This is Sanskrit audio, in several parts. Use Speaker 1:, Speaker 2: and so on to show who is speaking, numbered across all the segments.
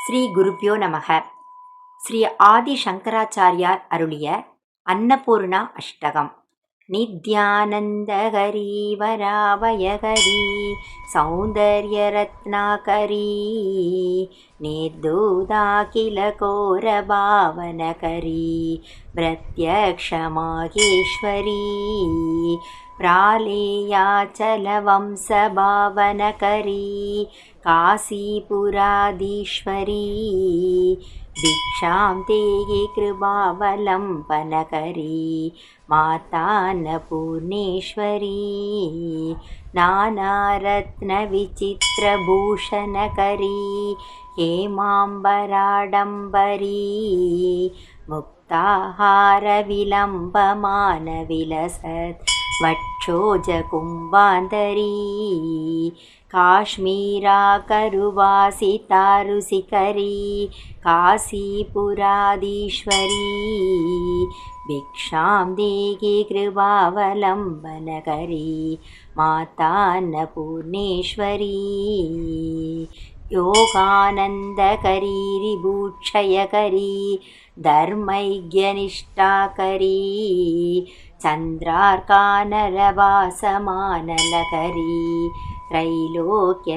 Speaker 1: ஸ்ரீ குருப்யோ நமக. ஸ்ரீ ஆதி சங்கராச்சாரியார் அருளிய அன்னபூர்ணா அஷ்டகம். நித்யானந்தகரி வராவயகரி சௌந்தர்ய ரத்னாகரி நிர்தூதாகில கோர பாவனகரி பிரத்யக்ஷ மாகேஸ்வரி प्रालेयाचल वंश भावनकरी काशीपुराधीश्वरी भिक्षां देहि कृपावलम्बनकरी मातान्नपूर्णेश्वरी नानारत्नविचित्रभूषणकरी हेमाम्बराडम्बरी मुक्ताहारविलम्बमानविलसत् वक्षोजकुम्भान्तरी काश्मीराकरुवासितारुसिकरी काशीपुराधीश्वरी भिक्षां देहि कृपावलम्बनकरी मातान्नपूर्णेश्वरी योगानन्दकरी रिभूक्षयकरी धर्मैक्यनिष्ठाकरी चन्द्रार्कानलवासमानलकरी त्रैलोक्यरक्षाकरी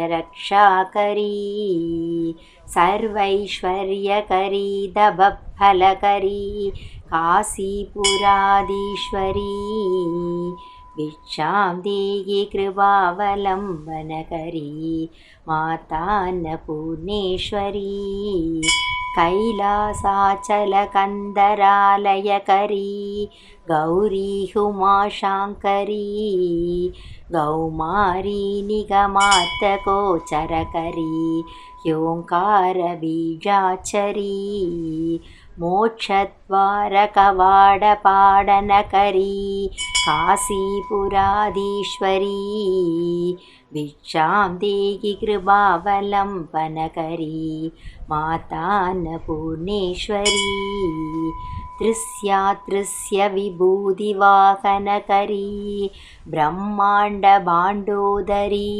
Speaker 1: सर्वैश्वर्यकरी दभफलकरी काशीपुराधीश्वरी भिक्षां देहि कृपावलम्बनकरी मातान्नपूर्णेश्वरी कैलासाचलकन्दरालयकरी गौरी हुमाशाङ्करी गौमारी निगमार्थगोचरकरी ह्योङ्कारबीजाक्षरी मोक्षद्वारकवाडपाडनकरी काशीपुराधीश्वरी भिक्षां देहि कृपावलम्बनकरी मातान्नपूर्णेश्वरी तृस्या विभूतिवाहनकरी ब्रह्माण्डभाण्डोदरी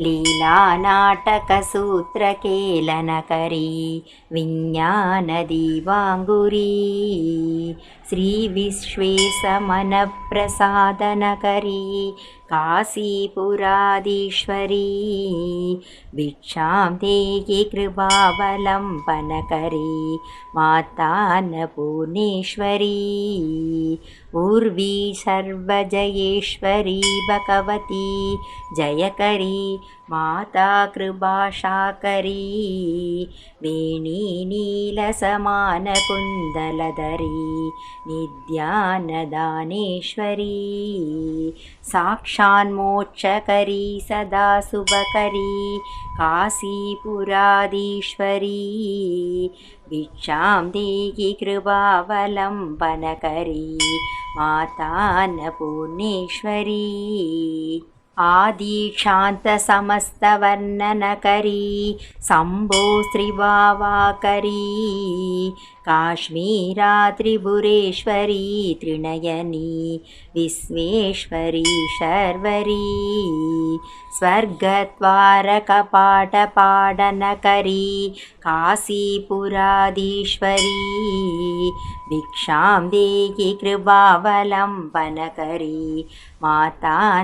Speaker 1: लीलानाटकसूत्रकेलनकरी विज्ञानदीवाङ्गुरी श्रीविश्वेशमनप्रसादनकरी काशीपुराधीश्वरी भिक्षां देहि कृपावलम्बनकरी मातान्नपूर्णेश्वरी उर्वी सर्वजयेश्वरी भगवती जयकरी माता कृपाशाकरी वेणी नीलसमानकुन्दलधरी नित्यानदानेश्वरी साक्षान्मोक्षकरी सदा शुभकरी काशीपुराधीश्वरी भिक्षां देहि कृपावलम्बनकरी मातान्नपूर्णेश्वरी आदिशान्तसमस्तवर्णनकरी शम्भो श्रीभावाकरी काश्मीरा त्रिपुरेश्वरी त्रिनयनी विश्वेश्वरी शर्वरी स्वर्गद्वारकपाटपाडनकरी काशीपुराधीश्वरी भिक्षां देहि कृपावलम्बनकरी मातान्नपूर्णेश्वरी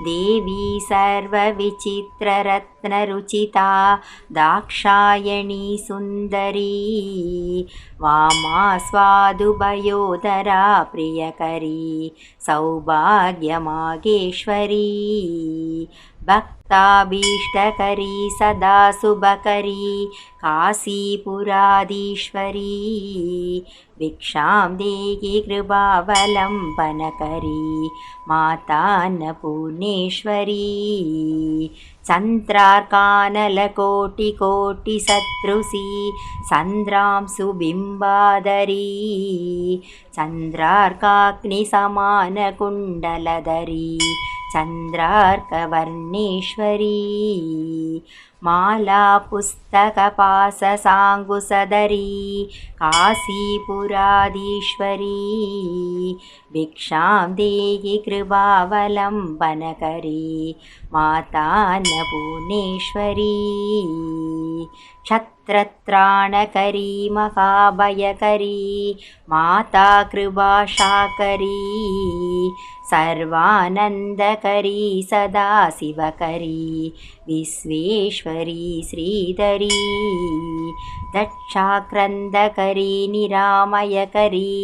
Speaker 1: देवी सर्वविचित्ररत्नरुचिता दाक्षायणी सुन्दरी वामा स्वादुभयोदरा प्रियकरी सौभाग्यमागेश्वरी भक्ताभीष्टकरी सदा शुभकरी काशीपुराधीश्वरी भिक्षां देहि कृपावलम्बनकरी मातान्नपूर्णेश्वरी चन्द्रार्कानलकोटिकोटिशत्रुषी चन्द्रां सुबिम्बाधरी चन्द्रार्काग्निसमानकुण्डलधरी चन्द्रार्कवर्णेश्वरी मालापुस्तकपाससाङ्गुसदरी काशीपुराधीश्वरी भिक्षां देहि कृपावलम्बनकरी मातान्नपूर्णेश्वरी क्षत्रत्राणकरी महाभयकरी माता कृपाशाकरी सर्वानन्दकरी सदाशिवकरी विश्वेश्वरी श्रीधरी दक्षाक्रन्दकरी निरामयकरी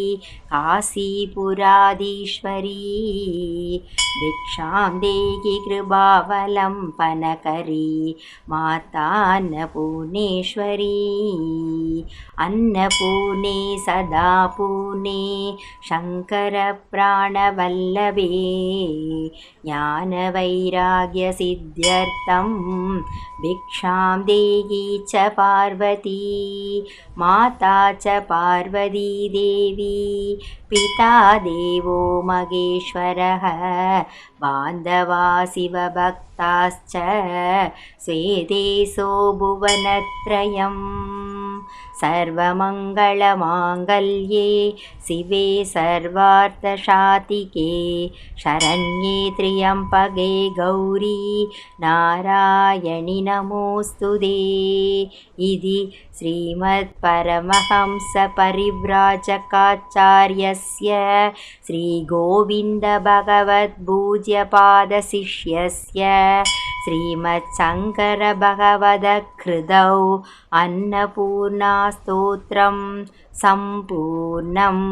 Speaker 1: काशीपुराधीश्वरी भिक्षां देहि कृपावलम्बनकरी मातान्नपूर्णेश्वरी अन्नपूर्णे सदा पूर्णे शङ्करप्राणवल्लभे ज्ञानवैराग्यसिद्ध्यर्थं भिक्षां देहि च पार्वती माता च पार्वती देवी पिता देवो महेश्वरः बान्धवा शिवभक्ताश्च स्वेदेशो भुवनत्रयम् सर्वमङ्गलमाङ्गल्ये शिवे सर्वार्थसाधिके शरण्ये त्र्यम्बके गौरी नारायणि नमोऽस्तुते इति श्रीमत्परमहंसपरिव्राजकाचार्यस्य श्रीगोविन्दभगवद्पूज्यपादशिष्यस्य श्रीमच्छङ्करभगवदकृतौ अन्नपूर्णास्तोत्रं सम्पूर्णम्।